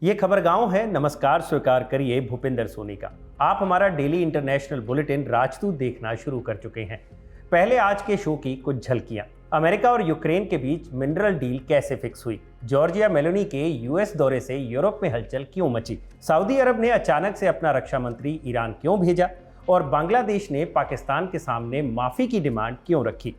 ये खबरगांव है। नमस्कार स्वीकार करिए भूपिंदर सोनी का। आप हमारा डेली इंटरनेशनल बुलेटिन राजदूत देखना शुरू कर चुके हैं। पहले आज के शो की कुछ झलकियां। अमेरिका और यूक्रेन के बीच मिनरल डील कैसे फिक्स हुई? जॉर्जिया मेलोनी के यूएस दौरे से यूरोप में हलचल क्यों मची? सऊदी अरब ने अचानक से अपना रक्षा मंत्री ईरान क्यों भेजा? और बांग्लादेश ने पाकिस्तान के सामने माफी की डिमांड क्यों रखी?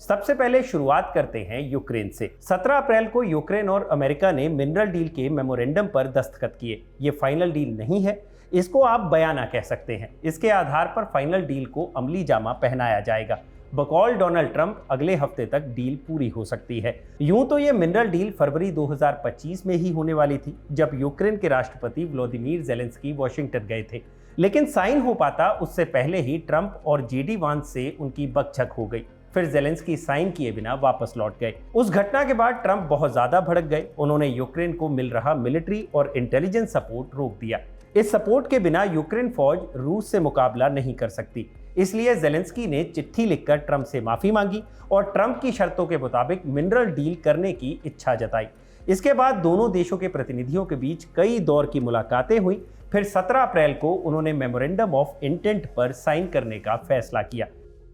सबसे पहले शुरुआत करते हैं यूक्रेन से। 17 अप्रैल को यूक्रेन और अमेरिका ने मिनरल डील के मेमोरेंडम पर दस्तखत किए। ये फाइनल डील नहीं है, इसको आप बयाना कह सकते हैं। इसके आधार पर फाइनल डील को अमली जामा पहनाया जाएगा। बकौल डोनाल्ड ट्रंप अगले हफ्ते तक डील पूरी हो सकती है। यूं तो ये मिनरल डील फरवरी 2025 में ही होने वाली थी, जब यूक्रेन के राष्ट्रपति व्लादिमीर ज़ेलेंस्की वॉशिंगटन गए थे। लेकिन साइन हो पाता उससे पहले ही ट्रंप और जेडी वांस से उनकी बकझक हो गई। फिर ज़ेलेंस्की साइन किए बिना वापस लौट गए। उस घटना के बाद ट्रंप बहुत ज्यादा भड़क गए। उन्होंने यूक्रेन को मिल रहा मिलिट्री और इंटेलिजेंस सपोर्ट रोक दिया। इस सपोर्ट के बिना यूक्रेन फौज रूस से मुकाबला नहीं कर सकती। इसलिए ज़ेलेंस्की ने चिट्ठी लिखकर ट्रंप से माफी मांगी और ट्रंप की शर्तों के मुताबिक मिनरल डील करने की इच्छा जताई। इसके बाद दोनों देशों के प्रतिनिधियों के बीच कई दौर की मुलाकातें हुई। फिर 17 अप्रैल को उन्होंने मेमोरेंडम ऑफ इंटेंट पर साइन करने का फैसला किया।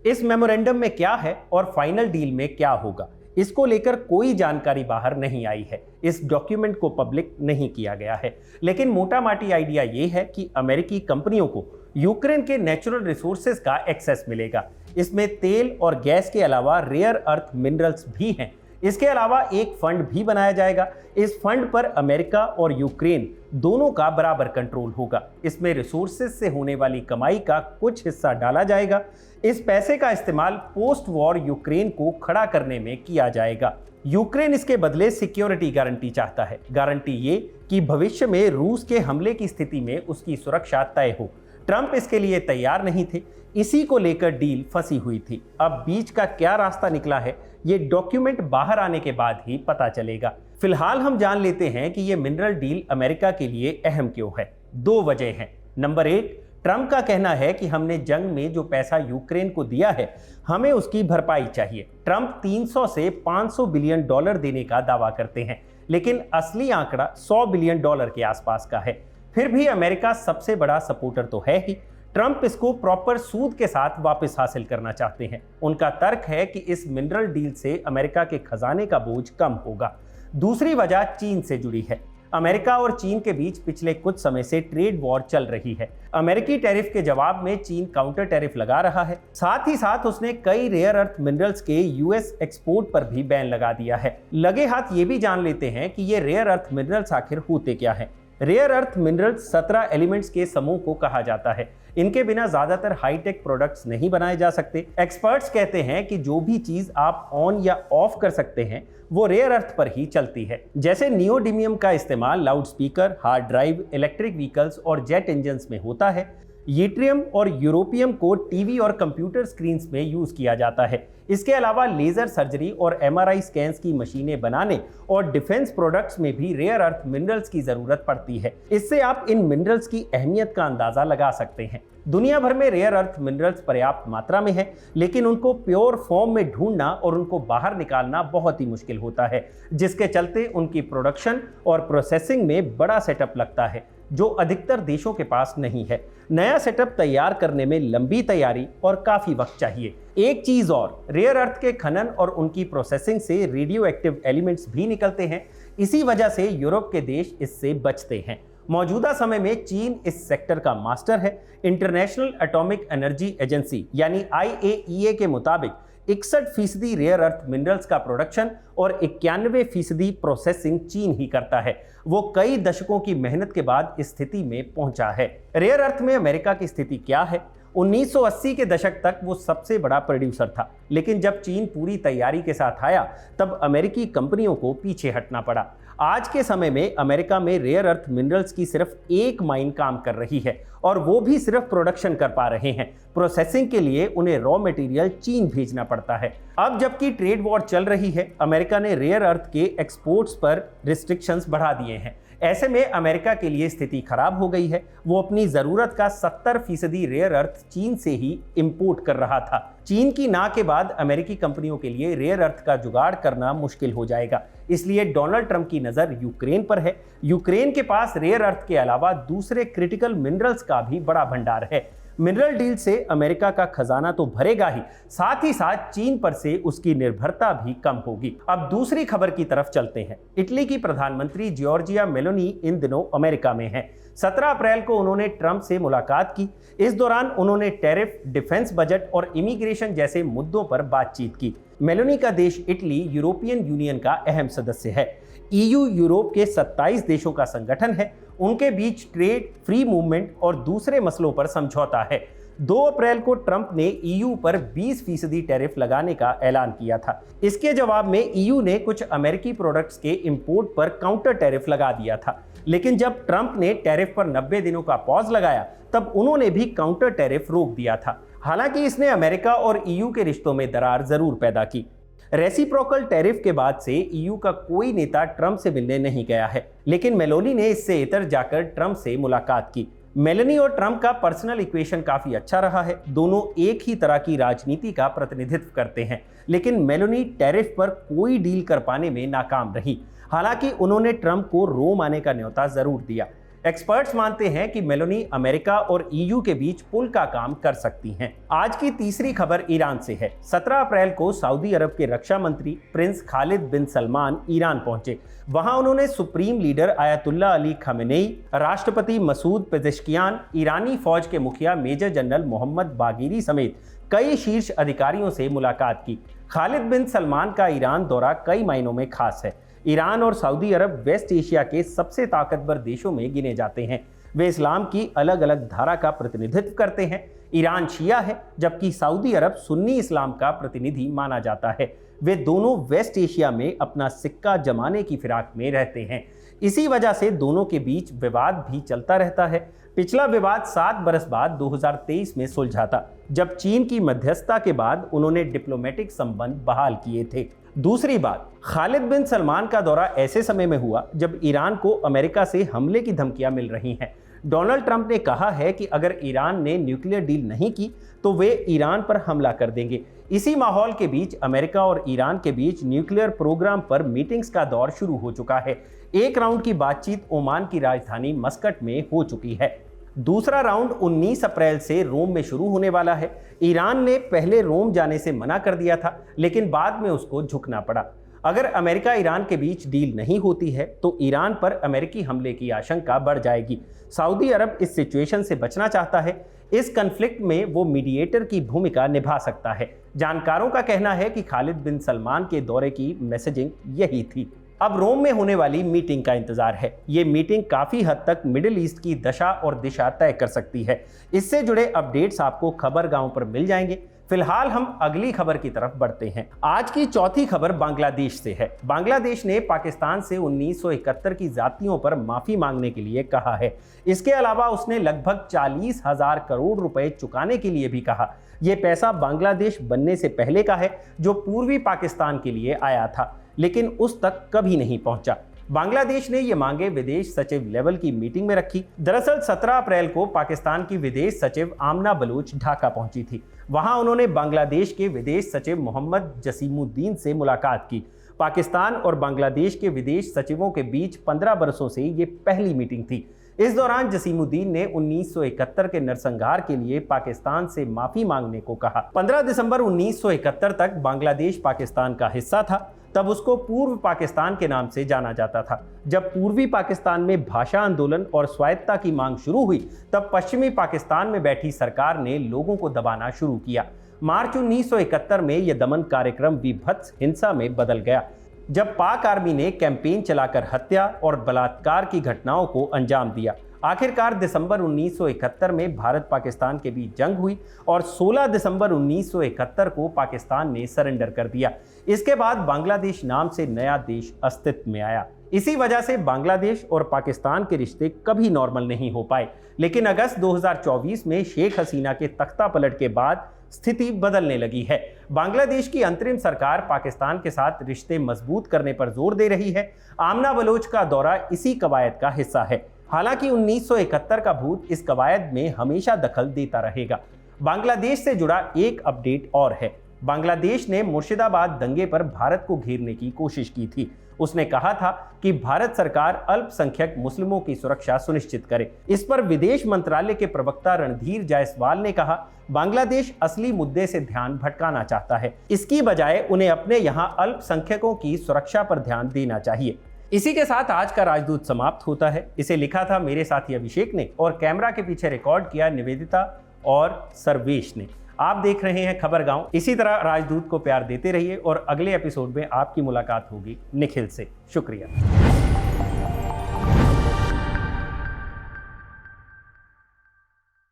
इस मेमोरेंडम में क्या है और फाइनल डील में क्या होगा, इसको लेकर कोई जानकारी बाहर नहीं आई है। इस डॉक्यूमेंट को पब्लिक नहीं किया गया है। लेकिन मोटा माटी आइडिया ये है कि अमेरिकी कंपनियों को यूक्रेन के नेचुरल रिसोर्सेज का एक्सेस मिलेगा। इसमें तेल और गैस के अलावा रेयर अर्थ मिनरल्स भी हैं। इसके अलावा एक फंड भी बनाया जाएगा। इस फंड पर अमेरिका और यूक्रेन दोनों का बराबर कंट्रोल होगा। इसमें रिसोर्सेज से होने वाली कमाई का कुछ हिस्सा डाला जाएगा। इस पैसे का इस्तेमाल पोस्ट वॉर यूक्रेन को खड़ा करने में किया जाएगा। यूक्रेन इसके बदले सिक्योरिटी गारंटी चाहता है। गारंटी ये कि भविष्य में रूस के हमले की स्थिति में उसकी सुरक्षा तय हो। ट्रंप इसके लिए तैयार नहीं थे। इसी को लेकर डील फंसी हुई थी। अब बीच का क्या रास्ता निकला है, ये डॉक्यूमेंट बाहर आने के बाद ही पता चलेगा। फिलहाल हम जान लेते हैं कि ये मिनरल डील अमेरिका के लिए अहम क्यों है। 2 वजह हैं। नंबर 1, ट्रंप का कहना है कि हमने जंग में जो पैसा यूक्रेन को दिया है, हमें उसकी भरपाई चाहिए। ट्रंप 300 से 500 बिलियन डॉलर देने का दावा करते हैं, लेकिन असली आंकड़ा 100 बिलियन डॉलर के आसपास का है। फिर भी अमेरिका सबसे बड़ा सपोर्टर तो है ही। ट्रंप इसको प्रॉपर सूद के साथ वापस हासिल करना चाहते हैं। उनका तर्क है कि इस मिनरल डील से अमेरिका के खजाने का बोझ कम होगा। दूसरी वजह चीन से जुड़ी है। अमेरिका और चीन के बीच पिछले कुछ समय से ट्रेड वॉर चल रही है। अमेरिकी टैरिफ के जवाब में चीन काउंटर टैरिफ लगा रहा है। साथ ही साथ उसने कई रेयर अर्थ मिनरल्स के यूएस एक्सपोर्ट पर भी बैन लगा दिया है। लगे हाथ ये भी जान लेते हैं कि ये रेयर अर्थ मिनरल्स आखिर होते क्या हैं। रेयर अर्थ मिनरल्स 17 एलिमेंट्स के समूह को कहा जाता है। इनके बिना ज्यादातर हाईटेक प्रोडक्ट्स नहीं बनाए जा सकते। एक्सपर्ट्स कहते हैं कि जो भी चीज आप ऑन या ऑफ कर सकते हैं वो रेयर अर्थ पर ही चलती है। जैसे नियोडिमियम का इस्तेमाल loud speaker, hard drive, electric vehicles और जेट इंजन्स में होता है। यूट्रियम और यूरोपियम को टीवी और कंप्यूटर स्क्रीन्स में यूज किया जाता है। इसके अलावा लेजर सर्जरी और एमआरआई स्कैन्स की मशीनें बनाने और डिफेंस प्रोडक्ट्स में भी रेयर अर्थ मिनरल्स की जरूरत पड़ती है। इससे आप इन मिनरल्स की अहमियत का अंदाजा लगा सकते हैं। दुनिया भर में रेयर अर्थ मिनरल्स पर्याप्त मात्रा में है, लेकिन उनको प्योर फॉर्म में ढूंढना और उनको बाहर निकालना बहुत ही मुश्किल होता है, जिसके चलते उनकी प्रोडक्शन और प्रोसेसिंग में बड़ा सेटअप लगता है, जो अधिकतर देशों के पास नहीं है। नया सेटअप तैयार करने में लंबी तैयारी और काफी वक्त चाहिए। एक चीज और, रेयर अर्थ के खनन और उनकी प्रोसेसिंग से रेडियो एक्टिव एलिमेंट्स भी निकलते हैं। इसी वजह से यूरोप के देश इससे बचते हैं। मौजूदा समय में चीन इस सेक्टर का मास्टर है। इंटरनेशनल एटॉमिक एनर्जी एजेंसी यानी IAEA के मुताबिक 61% रेयर अर्थ मिनरल्स का प्रोडक्शन और 91% प्रोसेसिंग चीन ही करता है। वो कई दशकों की मेहनत के बाद इस स्थिति में पहुंचा है। रेयर अर्थ में अमेरिका की स्थिति क्या है? 1980 के दशक तक वो सबसे बड़ा प्रोड्यूसर था, लेकिन जब चीन पूरी तैयारी के साथ आया तब अमेरिकी कंपनियों को पीछे हटना पड़ा। आज के समय में अमेरिका में रेयर अर्थ मिनरल्स की सिर्फ एक माइन काम कर रही है और वो भी सिर्फ प्रोडक्शन कर पा रहे हैं। प्रोसेसिंग के लिए उन्हें रॉ मटेरियल चीन भेजना पड़ता है। अब जबकि ट्रेड वॉर चल रही है, अमेरिका ने रेयर अर्थ के एक्सपोर्ट्स पर रिस्ट्रिक्शंस बढ़ा दिए हैं। ऐसे में अमेरिका के लिए स्थिति खराब हो गई है। वो अपनी जरूरत का 70% रेयर अर्थ चीन से ही इंपोर्ट कर रहा था। चीन की ना के बाद अमेरिकी कंपनियों के लिए रेयर अर्थ का जुगाड़ करना मुश्किल हो जाएगा। इसलिए डोनाल्ड ट्रंप की नजर यूक्रेन पर है। यूक्रेन के पास रेयर अर्थ के अलावा दूसरे क्रिटिकल मिनरल्स का भी बड़ा भंडार है। मिनरल डील से अमेरिका का खजाना तो भरेगा ही साथ चीन पर से उसकी निर्भरता भी कम होगी। अब दूसरी खबर की तरफ चलते हैं। इटली की प्रधानमंत्री जॉर्जिया मेलोनी इन दिनों अमेरिका में हैं। 17 अप्रैल को उन्होंने ट्रंप से मुलाकात की। इस दौरान उन्होंने टैरिफ, डिफेंस बजट और इमिग्रेशन जैसे मुद्दों पर बातचीत की। मेलोनी का देश इटली यूरोपियन यूनियन का अहम सदस्य है। ईयू यूरोप के 27 देशों का संगठन है। उनके बीच ट्रेड, फ्री मूवमेंट और दूसरे मसलों पर समझौता है। 2 अप्रैल को ट्रंप ने ईयू पर 20% टैरिफ लगाने का ऐलान किया था। इसके जवाब में ईयू ने कुछ अमेरिकी प्रोडक्ट्स के इंपोर्ट पर काउंटर टैरिफ लगा दिया था। लेकिन जब ट्रंप ने टैरिफ पर 90 दिनों का पॉज लगाया, तब उन्होंने भी काउंटर टैरिफ रोक दिया था। हालांकि इसने अमेरिका और ईयू के रिश्तों में दरार जरूर पैदा की। रेसिप्रोकल टैरिफ के बाद से ईयू का कोई नेता ट्रंप से मिलने नहीं गया है, लेकिन मेलोनी ने इससे इतर जाकर ट्रंप से मुलाकात की। मेलोनी और ट्रंप का पर्सनल इक्वेशन काफी अच्छा रहा है। दोनों एक ही तरह की राजनीति का प्रतिनिधित्व करते हैं, लेकिन मेलोनी टैरिफ पर कोई डील कर पाने में नाकाम रही। हालांकि उन्होंने ट्रंप को रोम आने का न्योता जरूर दिया। एक्सपर्ट्स मानते हैं कि मेलोनी अमेरिका और ईयू के बीच पुल का काम कर सकती हैं। आज की तीसरी खबर ईरान से है। 17 अप्रैल को सऊदी अरब के रक्षा मंत्री प्रिंस खालिद बिन सलमान ईरान पहुंचे। वहां उन्होंने supreme leader ayatollah Ali Khamenei, राष्ट्रपति मसूद पेजेश्कियान, ईरानी फौज के मुखिया मेजर जनरल मोहम्मद बागीरी समेत कई शीर्ष अधिकारियों से मुलाकात की। खालिद बिन सलमान का ईरान दौरा कई मायनों में खास है। ईरान और सऊदी अरब वेस्ट एशिया के सबसे ताकतवर देशों में गिने जाते हैं। वे इस्लाम की अलग अलग धारा का प्रतिनिधित्व करते हैं। ईरान शिया है, जबकि सऊदी अरब सुन्नी इस्लाम का प्रतिनिधि माना जाता है। वे दोनों वेस्ट एशिया में अपना सिक्का जमाने की फिराक में रहते हैं। इसी वजह से दोनों के बीच विवाद भी चलता रहता है। पिछला विवाद 7 बरस बाद 2023 में सुलझा था, जब चीन की मध्यस्थता के बाद उन्होंने डिप्लोमेटिक संबंध बहाल किए थे। दूसरी बात, खालिद बिन सलमान का दौरा ऐसे समय में हुआ जब ईरान को अमेरिका से हमले की धमकियां मिल रही हैं। डोनाल्ड ट्रंप ने कहा है कि अगर ईरान ने न्यूक्लियर डील नहीं की तो वे ईरान पर हमला कर देंगे। इसी माहौल के बीच अमेरिका और ईरान के बीच न्यूक्लियर प्रोग्राम पर मीटिंग्स का दौर शुरू हो चुका है। एक राउंड की बातचीत ओमान की राजधानी मस्कट में हो चुकी है। दूसरा राउंड 19 अप्रैल से रोम में शुरू होने वाला है। ईरान ने पहले रोम जाने से मना कर दिया था, लेकिन बाद में उसको झुकना पड़ा। अगर अमेरिका ईरान के बीच डील नहीं होती है तो ईरान पर अमेरिकी हमले की आशंका बढ़ जाएगी। सऊदी अरब इस सिचुएशन से बचना चाहता है। इस कन्फ्लिक्ट में वो मीडिएटर की भूमिका निभा सकता है। जानकारों का कहना है कि खालिद बिन सलमान के दौरे की मैसेजिंग यही थी। अब रोम में होने वाली मीटिंग का इंतजार है। ये मीटिंग काफी हद तक मिडिल ईस्ट की दशा और दिशा तय कर सकती है। इससे जुड़े अपडेट्स आपको खबर गांव पर मिल जाएंगे। फिलहाल हम अगली खबर की तरफ बढ़ते हैं। आज की चौथी खबर बांग्लादेश से है। बांग्लादेश ने पाकिस्तान से 1971 की जातियों पर माफी मांगने के लिए कहा है। इसके अलावा उसने लगभग 40,000 करोड़ रुपए चुकाने के लिए भी कहा। यह पैसा बांग्लादेश बनने से पहले का है, जो पूर्वी पाकिस्तान के लिए आया था, लेकिन उस तक कभी नहीं पहुंचा। बांग्लादेश ने ये मांगे विदेश सचिव लेवल की मीटिंग में रखी। दरअसल 17 अप्रैल को पाकिस्तान की विदेश सचिव आमना बलूच ढाका पहुंची थी। वहां उन्होंने बांग्लादेश के विदेश सचिव मोहम्मद जसीमुद्दीन से मुलाकात की। पाकिस्तान और बांग्लादेश के विदेश सचिवों के बीच 15 बरसों से ये पहली मीटिंग थी। इस दौरान जसीमुद्दीन ने 1971 के नरसंहार के लिए पाकिस्तान से माफी मांगने को कहा। 15 दिसंबर 1971 तक बांग्लादेश पाकिस्तान का हिस्सा था। तब उसको पूर्व पाकिस्तान के नाम से जाना जाता था। जब पूर्वी पाकिस्तान में भाषा आंदोलन और स्वायत्तता की मांग शुरू हुई, तब पश्चिमी पाकिस्तान में बैठी सरकार ने लोगों को दबाना शुरू किया। मार्च 1971 में यह दमन कार्यक्रम विभत्स हिंसा में बदल गया, जब पाक आर्मी ने कैंपेन चलाकर हत्या और बलात्कार की घटनाओं को अंजाम दिया। आखिरकार दिसंबर 1971 में भारत पाकिस्तान के बीच जंग हुई और 16 दिसंबर 1971 को पाकिस्तान ने सरेंडर कर दिया। इसके बाद बांग्लादेश नाम से नया देश अस्तित्व में आया। इसी वजह से बांग्लादेश और पाकिस्तान के रिश्ते कभी नॉर्मल नहीं हो पाए। लेकिन अगस्त 2024 में शेख हसीना के तख्ता पलट के बाद स्थिति बदलने लगी है। बांग्लादेश की अंतरिम सरकार पाकिस्तान के साथ रिश्ते मजबूत करने पर जोर दे रही है। आमना बलोच का दौरा इसी कवायद का हिस्सा है। हालांकि 1971 का भूत इस कवायद में हमेशा दखल देता रहेगा। बांग्लादेश से जुड़ा एक अपडेट और है। बांग्लादेश ने मुर्शिदाबाद दंगे पर भारत को घेरने की कोशिश की थी। उसने कहा था कि भारत सरकार अल्पसंख्यक मुस्लिमों की सुरक्षा सुनिश्चित करे। इस पर विदेश मंत्रालय के प्रवक्ता रणधीर जायसवाल ने कहा, बांग्लादेश असली मुद्दे से ध्यान भटकाना चाहता है। इसकी बजाय उन्हें अपने यहां अल्पसंख्यकों की सुरक्षा पर ध्यान देना चाहिए। इसी के साथ आज का राजदूत समाप्त होता है। इसे लिखा था मेरे साथी अभिषेक ने और कैमरा के पीछे रिकॉर्ड किया निवेदिता और सर्वेश ने। आप देख रहे हैं खबर गांव। इसी तरह राजदूत को प्यार देते रहिए और अगले एपिसोड में आपकी मुलाकात होगी निखिल से। शुक्रिया।